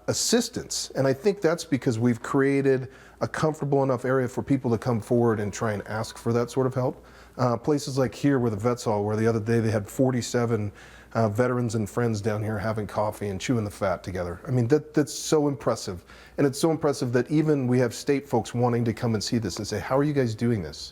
assistance. And I think that's because we've created a comfortable enough area for people to come forward and try and ask for that sort of help. Places like here where the Vets Hall, where the other day they had 47 veterans and friends down here having coffee and chewing the fat together. I mean, that's so impressive. And it's so impressive that even we have state folks wanting to come and see this and say, how are you guys doing this?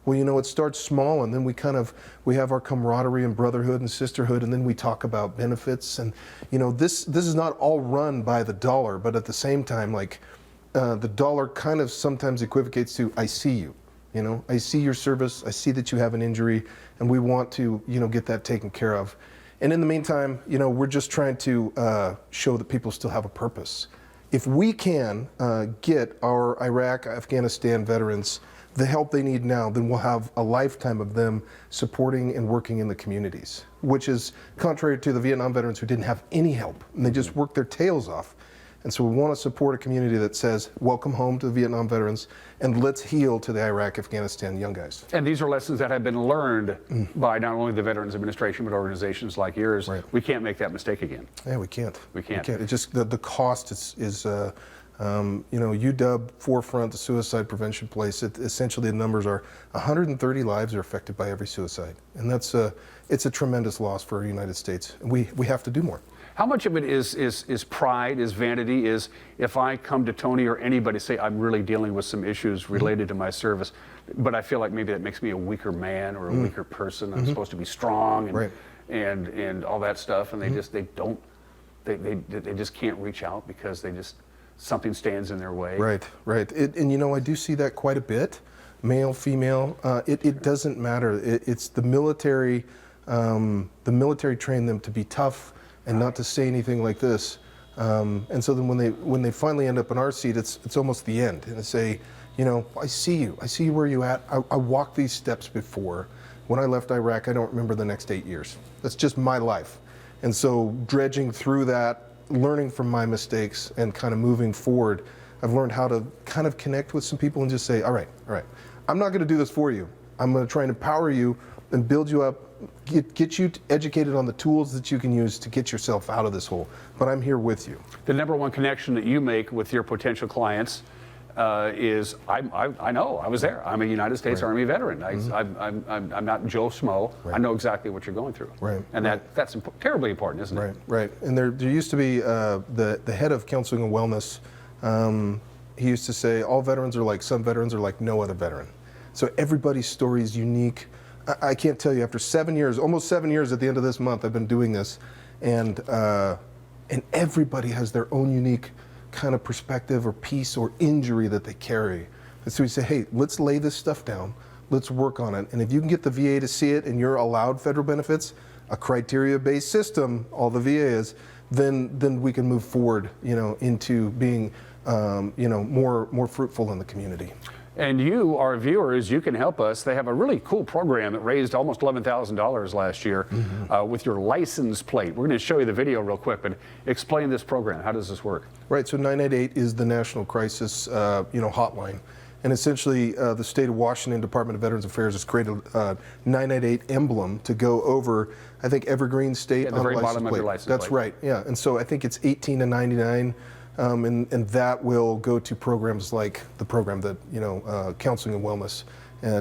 Well, you know, it starts small, and then we have our camaraderie and brotherhood and sisterhood, and then we talk about benefits. And, you know, this is not all run by the dollar, but at the same time, like, the dollar kind of sometimes equivocates to, I see you. You know, I see your service, I see that you have an injury, and we want to, you know, get that taken care of. And in the meantime, you know, we're just trying to show that people still have a purpose. If we can get our Iraq, Afghanistan veterans the help they need now, then we'll have a lifetime of them supporting and working in the communities, which is contrary to the Vietnam veterans who didn't have any help, and they just worked their tails off. And so we want to support a community that says, welcome home to the Vietnam veterans, and let's heal to the Iraq, Afghanistan young guys. And these are lessons that have been learned by not only the Veterans Administration, but organizations like yours. We can't make that mistake again. Yeah, we can't. We can't. It just, the cost is you know, UW, Forefront, the suicide prevention place, essentially the numbers are 130 lives are affected by every suicide. And that's it's a tremendous loss for the United States. And we have to do more. How much of it is pride, is vanity, is if I come to Tony or anybody say I'm really dealing with some issues related to my service, but I feel like maybe that makes me a weaker man or a weaker person. I'm supposed to be strong and all that stuff, and they just can't reach out because something stands in their way. Right. And you know, I do see that quite a bit, male, female. It doesn't matter. It's the military. The military trained them to be tough and not to say anything like this. And so then when they finally end up in our seat, it's almost the end. And they say, you know, I see you where you're at. I walked these steps before. When I left Iraq, I don't remember the next 8 years. That's just my life. And so dredging through that, learning from my mistakes and kind of moving forward, I've learned how to kind of connect with some people and just say, all right, I'm not going to do this for you. I'm going to try and empower you and build you up, get you educated on the tools that you can use to get yourself out of this hole. But I'm here with you. The number one connection that you make with your potential clients is, I know, I was there. I'm a United States Army veteran. I'm not Joe Schmo. I know exactly what you're going through. And that's terribly important, isn't it? Right. And there used to be the head of counseling and wellness. He used to say, all veterans are like, some veterans are like no other veteran. So everybody's story is unique. I can't tell you, after 7 years, almost 7 years at the end of this month, I've been doing this, and everybody has their own unique kind of perspective or piece or injury that they carry. And so we say, hey, let's lay this stuff down, let's work on it. And if you can get the VA to see it and you're allowed federal benefits, a criteria-based system, all the VA is, then we can move forward, you know, into being, you know, more fruitful in the community. And you, our viewers, you can help us. They have a really cool program that raised almost $11,000 last year with your license plate. We're going to show you the video real quick, but explain this program. How does this work? Right, so 988 is the national crisis, you know, hotline. And essentially, the state of Washington Department of Veterans Affairs has created a 988 emblem to go over, I think, every green state the on very a license bottom of plate. your license That's plate. right, yeah. And so I think it's $18 to $99, and that will go to programs like the program that, counseling and wellness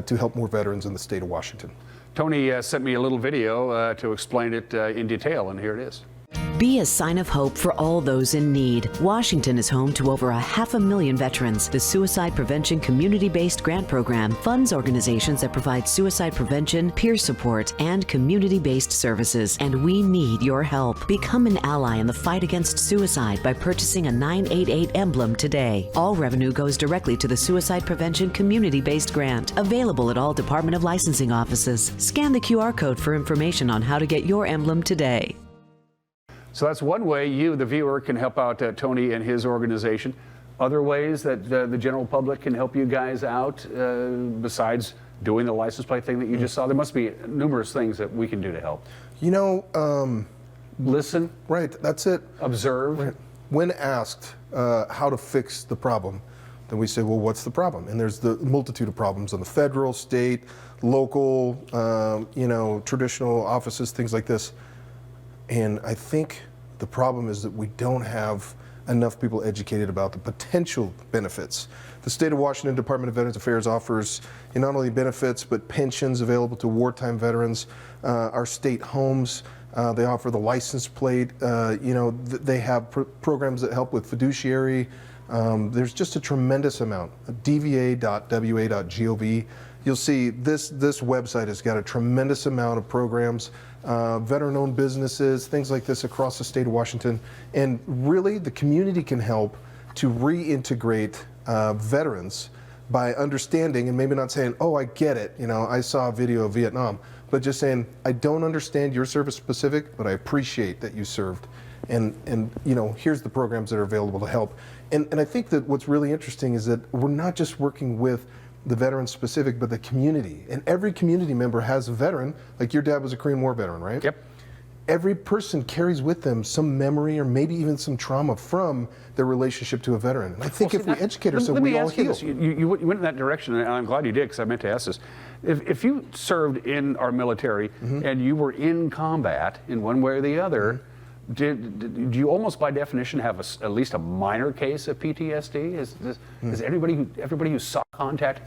to help more veterans in the state of Washington. Tony sent me a little video to explain it in detail, and here it is. Be a sign of hope for all those in need. Washington is home to over 500,000 veterans. The Suicide Prevention Community-Based Grant Program funds organizations that provide suicide prevention, peer support, and community-based services. And we need your help. Become an ally in the fight against suicide by purchasing a 988 emblem today. All revenue goes directly to the Suicide Prevention Community-Based Grant. Available at all Department of Licensing offices. Scan the QR code for information on how to get your emblem today. So that's one way you, the viewer, can help out Tony and his organization. Other ways that the general public can help you guys out besides doing the license plate thing that you just saw? There must be numerous things that we can do to help. Listen. Right, that's it. Observe. Right. When asked how to fix the problem, then we say, well, what's the problem? And there's the multitude of problems on the federal, state, local, traditional offices, things like this. And I think the problem is that we don't have enough people educated about the potential benefits. The state of Washington Department of Veterans Affairs offers not only benefits, but pensions available to wartime veterans, our state homes. They offer the license plate. They have programs that help with fiduciary. There's just a tremendous amount. dva.wa.gov. You'll see this website has got a tremendous amount of programs, veteran-owned businesses, things like this across the state of Washington. And really, the community can help to reintegrate veterans by understanding and maybe not saying, oh, I get it. I saw a video of Vietnam, but just saying, I don't understand your service specific, but I appreciate that you served. And here's the programs that are available to help. And I think that what's really interesting is that we're not just working with the veteran specific, but the community. And every community member has a veteran, like your dad was a Korean War veteran, right? Yep. Every person carries with them some memory or maybe even some trauma from their relationship to a veteran. And I think if we educate ourselves, we all heal. You went in that direction, and I'm glad you did, because I meant to ask this. If you served in our military and you were in combat in one way or the other, do you almost by definition have at least a minor case of PTSD? Is everybody who saw combat,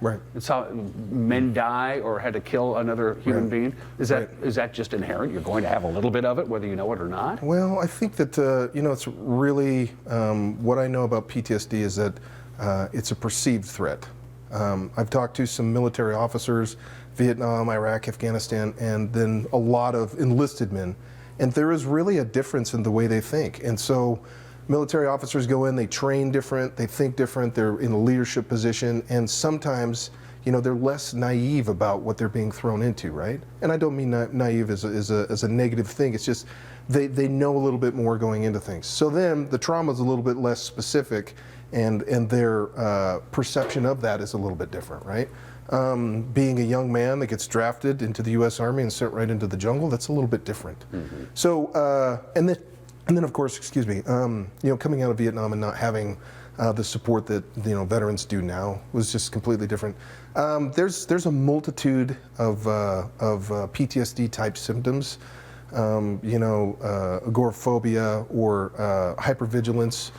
right, and saw men die or had to kill another human being, is that just inherent? You're going to have a little bit of it, whether you know it or not? Well, I think that it's really what I know about PTSD is that it's a perceived threat. I've talked to some military officers, Vietnam, Iraq, Afghanistan, and then a lot of enlisted men. And there is really a difference in the way they think. And so military officers go in, they train different, they think different, they're in a leadership position, and sometimes, they're less naive about what they're being thrown into, right? And I don't mean naive as a negative thing, it's just they know a little bit more going into things. So then the trauma is a little bit less specific, and their perception of that is a little bit different, right? Being a young man that gets drafted into the U.S. Army and sent right into the jungle, that's a little bit different. So, and then of course, coming out of Vietnam and not having the support that veterans do now was just completely different. There's a multitude of PTSD type symptoms, agoraphobia or hypervigilance,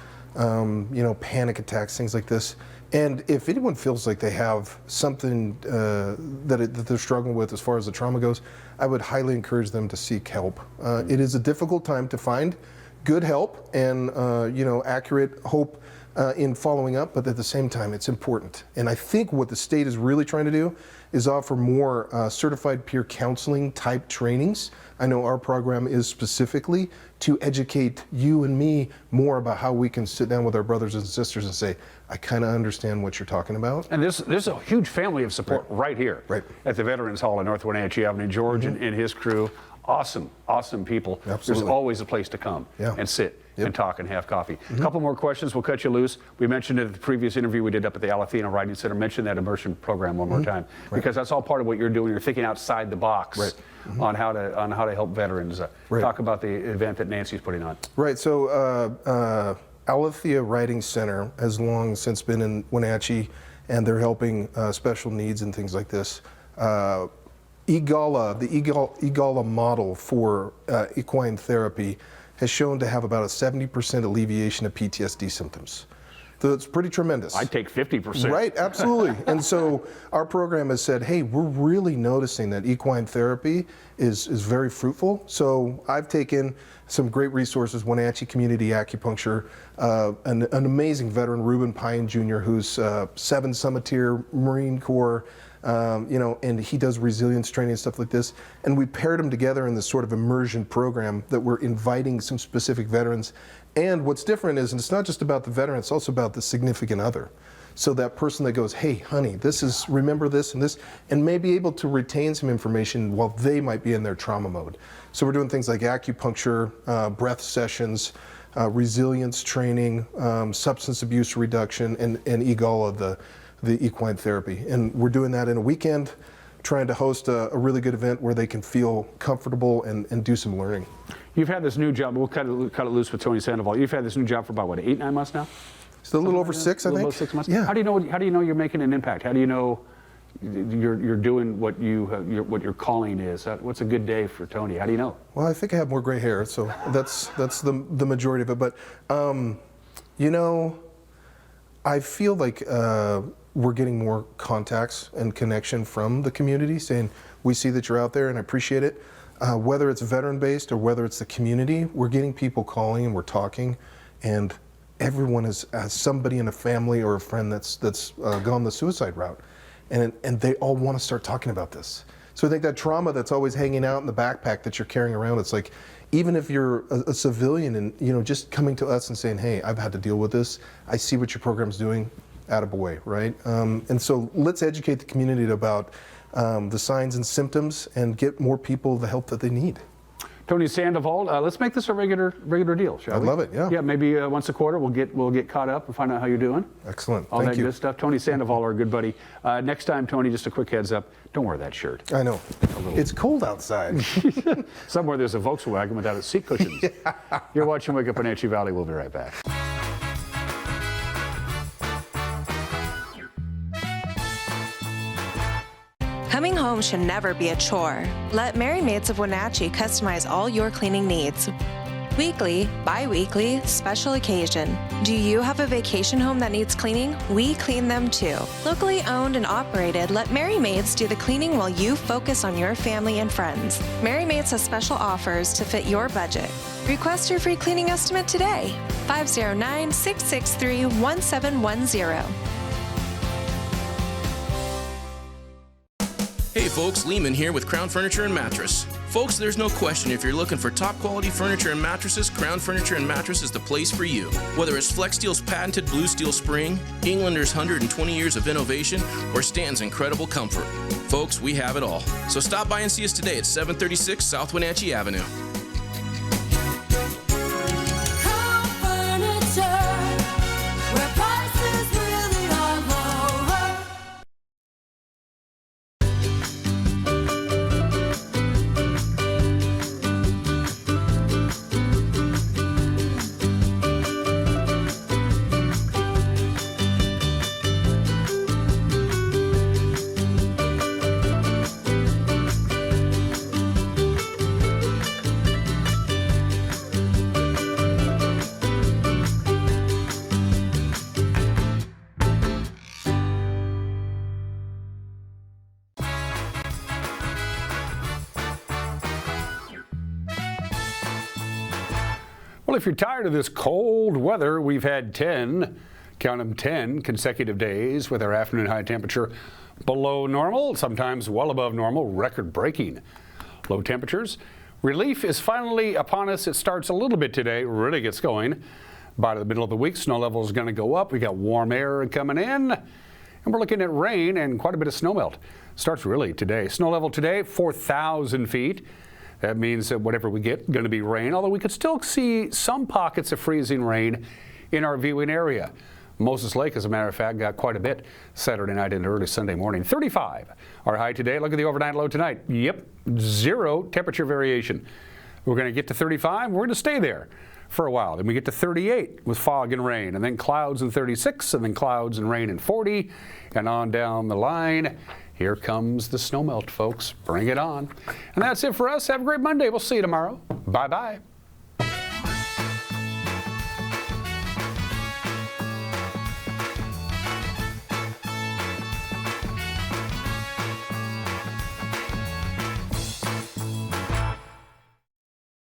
panic attacks, things like this. And if anyone feels like they have something that they're struggling with as far as the trauma goes, I would highly encourage them to seek help. It is a difficult time to find good help and accurate hope in following up, but at the same time, it's important. And I think what the state is really trying to do is offer more certified peer counseling type trainings. I know our program is specifically to educate you and me more about how we can sit down with our brothers and sisters and say, I kind of understand what you're talking about. And there's a huge family of support right here at the Veterans Hall in North Wenatchee Avenue. George and his crew, awesome people. Absolutely. There's always a place to come and sit and talk and have coffee. A couple more questions, we'll cut you loose. We mentioned in the previous interview we did up at the Alethea Writing Center, mention that immersion program one more time, because that's all part of what you're doing. You're thinking outside the box on how to help veterans. Talk about the event that Nancy's putting on. Right, so Alethea Writing Center has long since been in Wenatchee, and they're helping special needs and things like this. EGALA, the EGALA model for equine therapy has shown to have about a 70% alleviation of PTSD symptoms. So it's pretty tremendous. I'd take 50%. Right, absolutely. And so our program has said, hey, we're really noticing that equine therapy is very fruitful. So I've taken some great resources, Wenatchee Community Acupuncture, an amazing veteran, Reuben Pine Jr., who's 7 Summiteer Marine Corps, and he does resilience training and stuff like this. And we paired them together in this sort of immersion program that we're inviting some specific veterans. And what's different is, and it's not just about the veteran, it's also about the significant other. So that person that goes, hey, honey, remember this, and may be able to retain some information while they might be in their trauma mode. So we're doing things like acupuncture, breath sessions, resilience training, substance abuse reduction, and EGALA, the equine therapy. And we're doing that in a weekend, trying to host a really good event where they can feel comfortable and do some learning. You've had this new job, we'll cut it loose with Tony Sandoval. You've had this new job for about, what, 8, 9 months now? It's a little over 6, I think. About 6 months? Yeah. How do you know you're making an impact? How do you know you're doing what your calling is? What's a good day for Tony? How do you know? Well, I think I have more gray hair, so that's the majority of it. But, I feel like we're getting more contacts and connection from the community saying, we see that you're out there and I appreciate it. Whether it's veteran-based or whether it's the community, we're getting people calling and we're talking, and everyone has somebody in a family or a friend that's gone the suicide route, and they all want to start talking about this. So I think that trauma that's always hanging out in the backpack that you're carrying around, it's like, even if you're a civilian and just coming to us and saying, hey, I've had to deal with this, I see what your program's doing, attaboy, right? And so let's educate the community about the signs and symptoms and get more people the help that they need. Tony Sandoval, let's make this a regular deal, shall we? I'd love it, yeah. Yeah, maybe once a quarter we'll get caught up and find out how you're doing. Excellent, All thank that you. good stuff. Tony Sandoval, our good buddy. Next time, Tony, just a quick heads up, don't wear that shirt. I know. It's cold outside. Somewhere there's a Volkswagen without its seat cushions. Yeah. You're watching Wake Up Wenatchee Valley. We'll be right back. Coming home should never be a chore. Let Merry Maids of Wenatchee customize all your cleaning needs. Weekly, bi-weekly, special occasion. Do you have a vacation home that needs cleaning? We clean them too. Locally owned and operated, let Merry Maids do the cleaning while you focus on your family and friends. Merry Maids has special offers to fit your budget. Request your free cleaning estimate today. 509-663-1710. Hey folks, Lehman here with Crown Furniture and Mattress. Folks, there's no question if you're looking for top quality furniture and mattresses, Crown Furniture and Mattress is the place for you. Whether it's Flex Steel's patented blue steel spring, Englander's 120 years of innovation, or Stan's incredible comfort. Folks, we have it all. So stop by and see us today at 736 South Wenatchee Avenue. Well, if you're tired of this cold weather, we've had 10, count them 10 consecutive days with our afternoon high temperature below normal, sometimes well above normal, record-breaking low temperatures. Relief is finally upon us. It starts a little bit today, really gets going. By the middle of the week, snow level is going to go up. We got warm air coming in, and we're looking at rain and quite a bit of snow melt. Starts really today. Snow level today, 4,000 feet. That means that whatever we get, going to be rain, although we could still see some pockets of freezing rain in our viewing area. Moses Lake, as a matter of fact, got quite a bit Saturday night and early Sunday morning. 35 our high today. Look at the overnight low tonight. Yep, 0 temperature variation. We're going to get to 35. We're going to stay there for a while. Then we get to 38 with fog and rain, and then clouds in 36, and then clouds and rain in 40, and on down the line. Here comes the snowmelt, folks. Bring it on. And that's it for us. Have a great Monday. We'll see you tomorrow. Bye-bye.